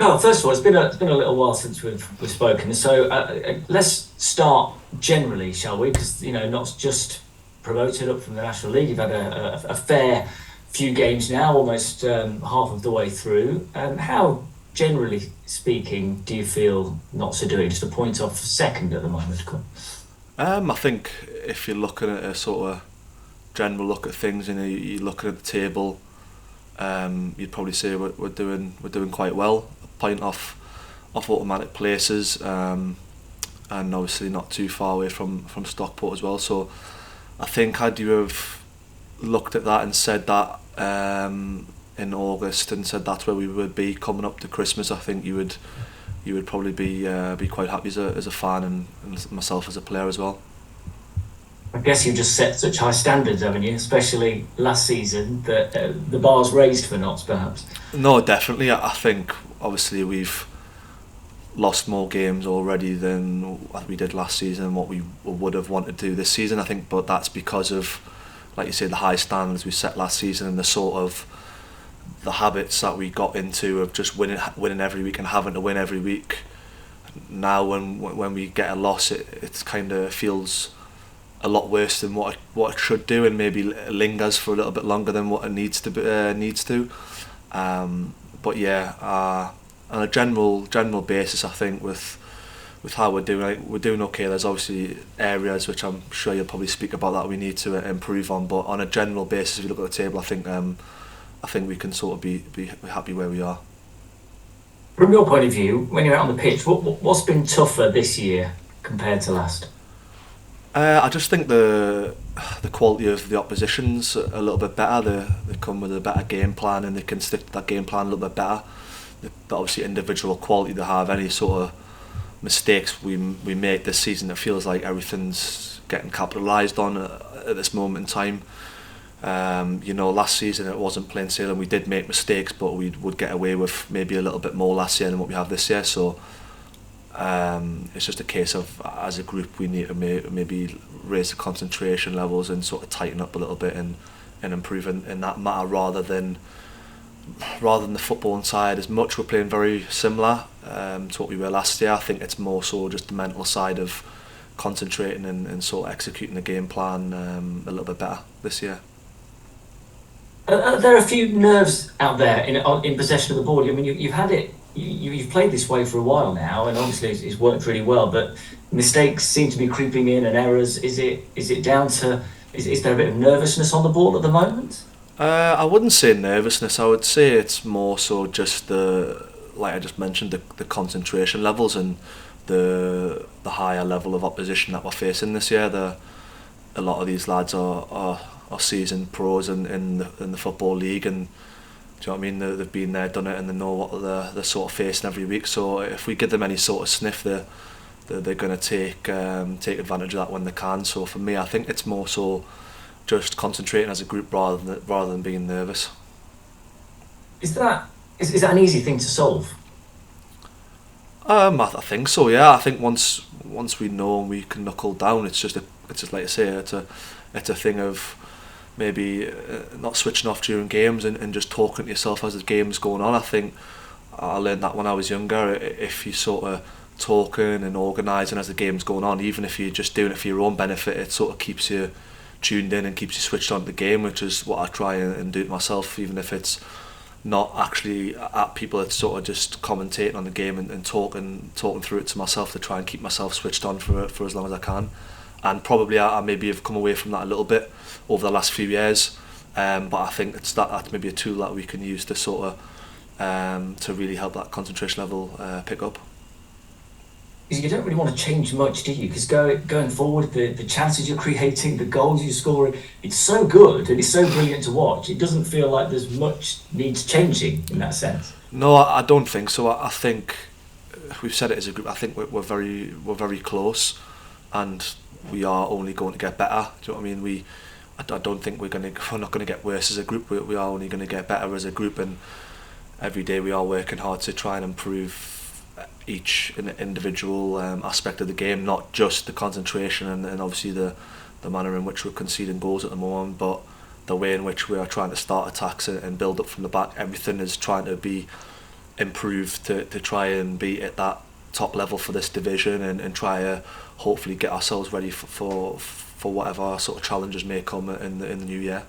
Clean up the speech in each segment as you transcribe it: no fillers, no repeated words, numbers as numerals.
Well, first of all, it's been a little while since we've spoken. So let's start generally, shall we? Because not just promoted up from the National League. You've had a fair few games now, almost half of the way through. How, generally speaking, do you feel not so doing? Just a point off second at the moment. Cool. I think if you're looking at a sort of general look at things, you're looking at the table, you'd probably say we're doing quite well. A point off automatic places, and obviously not too far away from Stockport as well. So I think had you have looked at that and said that in August and said that's where we would be coming up to Christmas, I think you would probably be quite happy as a fan and myself as a player as well. I guess you've just set such high standards, haven't you? Especially last season, that the bar's raised for Notts, perhaps. No, definitely. I think obviously we've lost more games already than what we did last season and what we would have wanted to do this season. I think, but that's because of, like you say, the high standards we set last season and the sort of the habits that we got into of just winning every week and having to win every week. Now, when we get a loss, it kind of feels a lot worse than what it should do, and maybe lingers for a little bit longer than what it needs to. But yeah, on a general basis, I think with how we're doing, like, we're doing okay. There's obviously areas which I'm sure you'll probably speak about that we need to improve on. But on a general basis, if you look at the table, I think we can sort of be happy where we are. From your point of view, when you're out on the pitch, what's been tougher this year compared to last? I just think the quality of the opposition's a little bit better. They come with a better game plan and they can stick to that game plan a little bit better. The obviously individual quality they have, any sort of mistakes we make this season, it feels like everything's getting capitalised on at this moment in time. Last season it wasn't plain sailing. We did make mistakes, but we would get away with maybe a little bit more last year than what we have this year. So it's just a case of, as a group, we need to maybe raise the concentration levels and sort of tighten up a little bit and improve in that matter, rather than the footballing side. As much we're playing very similar to what we were last year. I think it's more so just the mental side of concentrating and sort of executing the game plan a little bit better this year. Are there a few nerves out there in possession of the ball? I mean, you've had it. You've played this way for a while now, and obviously it's worked really well. But mistakes seem to be creeping in, and errors. Is it down to? Is there a bit of nervousness on the ball at the moment? I wouldn't say nervousness. I would say it's more so just like I just mentioned, the concentration levels and the higher level of opposition that we're facing this year. A lot of these lads are seasoned pros in the football league, and do you know what I mean? They've been there, done it, and they know what they're sort of facing every week. So if we give them any sort of sniff, they're going to take advantage of that when they can. So for me, I think it's more so just concentrating as a group rather than being nervous. Is that an easy thing to solve? I think so. Yeah, I think once we know and we can knuckle down, it's just like I say, it's a thing of maybe not switching off during games and just talking to yourself as the game's going on. I think I learned that when I was younger. If you sort of talking and organising as the game's going on, even if you're just doing it for your own benefit, it sort of keeps you tuned in and keeps you switched on to the game, which is what I try and do to myself, even if it's not actually at people. It's sort of just commentating on the game and talking through it to myself to try and keep myself switched on for as long as I can. And probably I maybe have come away from that a little bit over the last few years, but I think that's maybe a tool that we can use to sort of to really help that concentration level pick up. Because you don't really want to change much, do you? Because going forward, the chances you're creating, the goals you're scoring, it's so good and it's so brilliant to watch. It doesn't feel like there's much needs changing in that sense. No, I don't think so. I think we've said it as a group. I think we're very close, and we are only going to get better. Do you know what I mean? I don't think we're not going to get worse as a group. We are only going to get better as a group, and every day we are working hard to try and improve each individual aspect of the game, not just the concentration and obviously the manner in which we're conceding goals at the moment, but the way in which we are trying to start attacks and build up from the back. Everything is trying to be improve to try and be at that top level for this division, and try to hopefully get ourselves ready for whatever sort of challenges may come in the new year.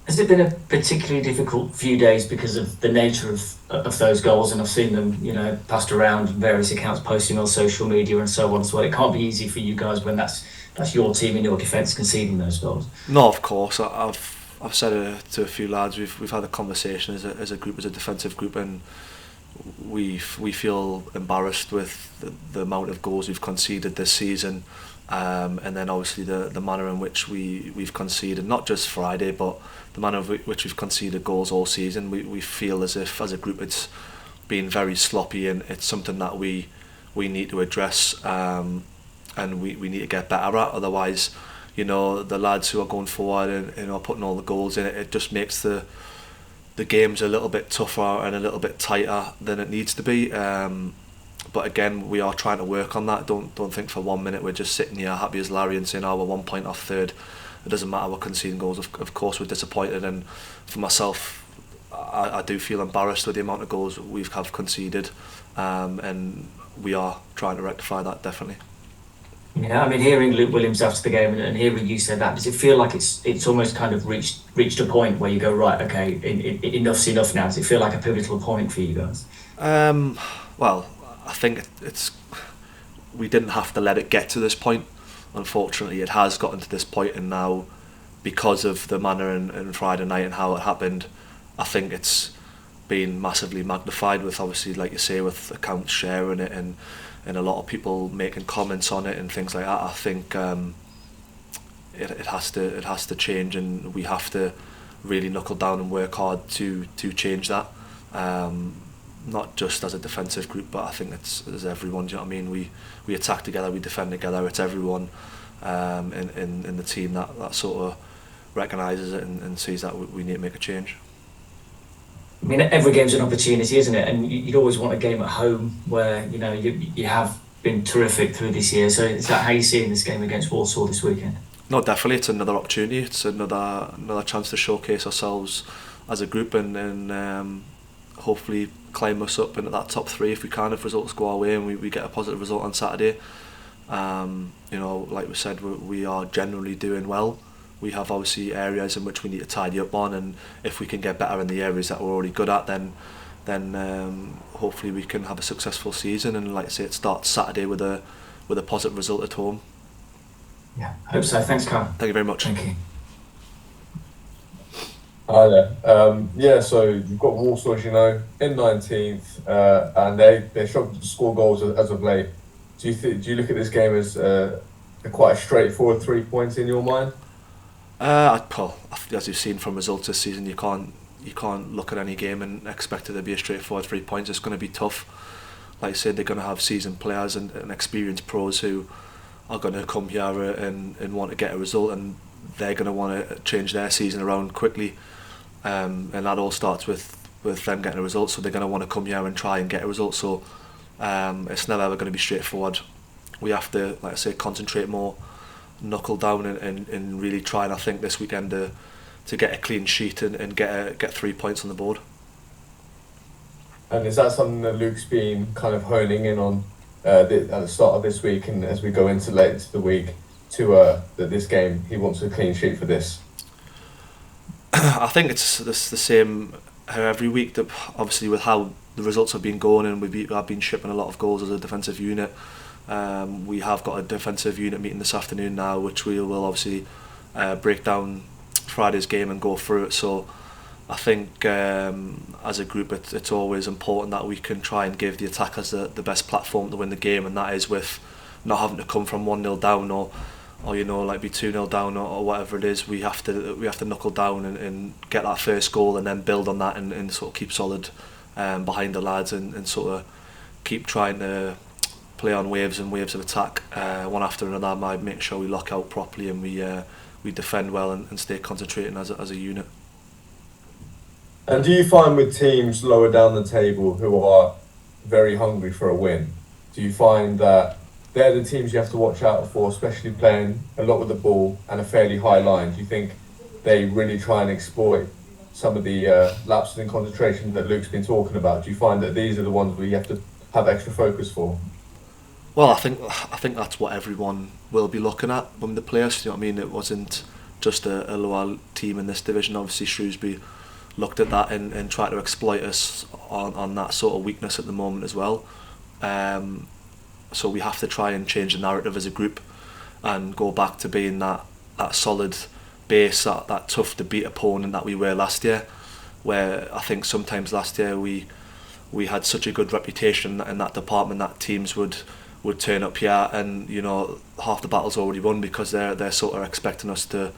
Has it been a particularly difficult few days because of the nature of those goals? And I've seen them, passed around, various accounts posting on social media and so on as well. It can't be easy for you guys when that's your team in your defence conceding those goals. No, of course. I've said it to a few lads. We've had a conversation as a group, as a defensive group, and we feel embarrassed with the amount of goals we've conceded this season, and then obviously the manner in which we've conceded, not just Friday, but the manner in which we've conceded goals all season. We feel as if as a group it's been very sloppy, and it's something that we need to address, and we need to get better at. Otherwise, the lads who are going forward and putting all the goals in, it just makes the game's a little bit tougher and a little bit tighter than it needs to be. But again, we are trying to work on that. Don't think for 1 minute we're just sitting here happy as Larry and saying, we're 1 point off third. It doesn't matter, we're conceding goals. Of course we're disappointed, and for myself, I do feel embarrassed with the amount of goals we have conceded, and we are trying to rectify that, definitely. Yeah, I mean, hearing Luke Williams after the game and hearing you say that, does it feel like it's almost kind of reached a point where you go, right, okay, enough's enough now? Does it feel like a pivotal point for you guys? Well, I think we didn't have to let it get to this point. Unfortunately, it has gotten to this point, and now, because of the manner in Friday night and how it happened, I think it's been massively magnified with, obviously, like you say, with accounts sharing it and a lot of people making comments on it and things like that. I think it has to change, and we have to really knuckle down and work hard to change that. Not just as a defensive group, but I think it's as everyone. Do you know what I mean? We attack together, we defend together. It's everyone in the team that sort of recognises it and sees that we need to make a change. I mean, every game's an opportunity, isn't it? And you'd always want a game at home where you have been terrific through this year. So is that how you see in this game against Walsall this weekend? No, definitely. It's another opportunity. It's another chance to showcase ourselves as a group, and hopefully climb us up into that top three if we can, if results go our way and we get a positive result on Saturday. Like we said, we are generally doing well. We have obviously areas in which we need to tidy up on, and if we can get better in the areas that we're already good at, then hopefully we can have a successful season. And like I say, it starts Saturday with a positive result at home. Yeah, hope so. Thanks, Carl. Thank you very much. Thank you. Hi there. So you've got Walsall, as you know, in 19th, and they struggled to score goals as of late. Do you look at this game as quite a straightforward 3 points in your mind? As you've seen from results this season, you can't look at any game and expect it to be a straightforward 3 points. It's going to be tough. Like I said, they're going to have seasoned players and experienced pros who are going to come here and want to get a result, and they're going to want to change their season around quickly. And that all starts with them getting a result, so they're going to want to come here and try and get a result. So it's never ever going to be straightforward. We have to, like I say, concentrate more, knuckle down and really try, and I think this weekend to get a clean sheet and get 3 points on the board. And is that something that Luke's been kind of honing in on at the start of this week, and as we go into late into the week, that this game he wants a clean sheet for this? I think it's the same every week. That obviously with how the results have been going, and I've been shipping a lot of goals as a defensive unit. We have got a defensive unit meeting this afternoon now, which we will obviously break down Friday's game and go through it. So I think as a group it's always important that we can try and give the attackers the best platform to win the game, and that is with not having to come from 1-0 down or like be 2-0 down or whatever it is. We have to knuckle down and get that first goal, and then build on that and sort of keep solid behind the lads and sort of keep trying to play on waves and waves of attack one after another. Might make sure we lock out properly and we defend well and stay concentrating as a unit. And do you find with teams lower down the table who are very hungry for a win, do you find that they're the teams you have to watch out for, especially playing a lot with the ball and a fairly high line? Do you think they really try and exploit some of the lapses in concentration that Luke's been talking about? Do you find that these are the ones where you have to have extra focus for? Well, I think that's what everyone will be looking at when they play us. You know what I mean? It wasn't just a lower team in this division. Obviously, Shrewsbury looked at that and tried to exploit us on that sort of weakness at the moment as well. So we have to try and change the narrative as a group and go back to being that solid base, that tough to beat opponent that we were last year. Where I think sometimes last year we had such a good reputation in that department that teams would turn up here and, you know, half the battle's already won because they're sort of expecting us to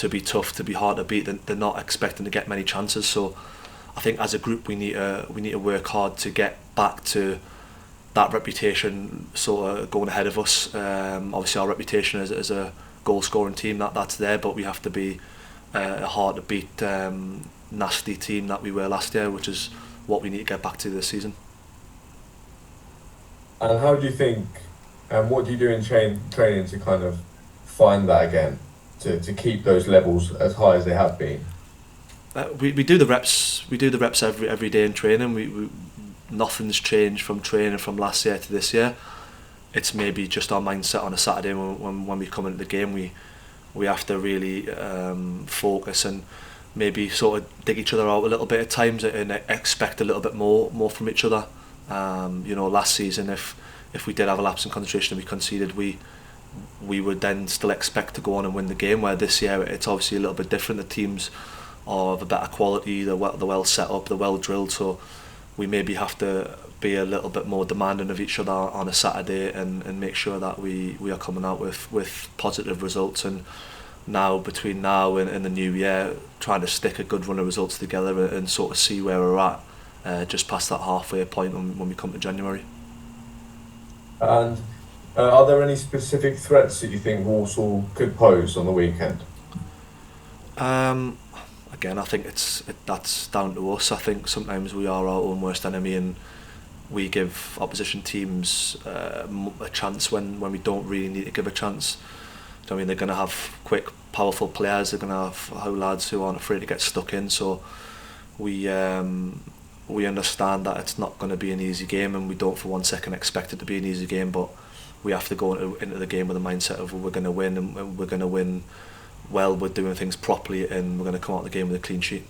be tough, to be hard to beat. They're not expecting to get many chances. So I think as a group we need to work hard to get back to that reputation sort of going ahead of us. Obviously our reputation as a goal scoring team that's there, but we have to be a hard to beat nasty team that we were last year, which is what we need to get back to this season. And how do you think, and what do you do in training to kind of find that again, to keep those levels as high as they have been? We do the reps. We do the reps every day in training. We nothing's changed from training from last year to this year. It's maybe just our mindset on a Saturday when we come into the game. We have to really focus and maybe sort of dig each other out a little bit at times and expect a little bit more from each other. You know, last season if we did have a lapse in concentration and we conceded, we would then still expect to go on and win the game. Where this year it's obviously a little bit different. The teams are of a better quality. They're well set up. They're well drilled. So we maybe have to be a little bit more demanding of each other on a Saturday and make sure that we are coming out with positive results. And now between now and the new year, trying to stick a good run of results together and sort of see where we're at just past that halfway point when we come to January. And are there any specific threats that you think Walsall could pose on the weekend? Again, I think that's down to us. I think sometimes we are our own worst enemy and we give opposition teams a chance when we don't really need to give a chance. I mean, they're going to have quick, powerful players. They're going to have lads who aren't afraid to get stuck in. So we understand that it's not going to be an easy game, and we don't for 1 second expect it to be an easy game. But we have to go into the game with a mindset of we're going to win, and we're going to win well. We're doing things properly, and we're going to come out of the game with a clean sheet.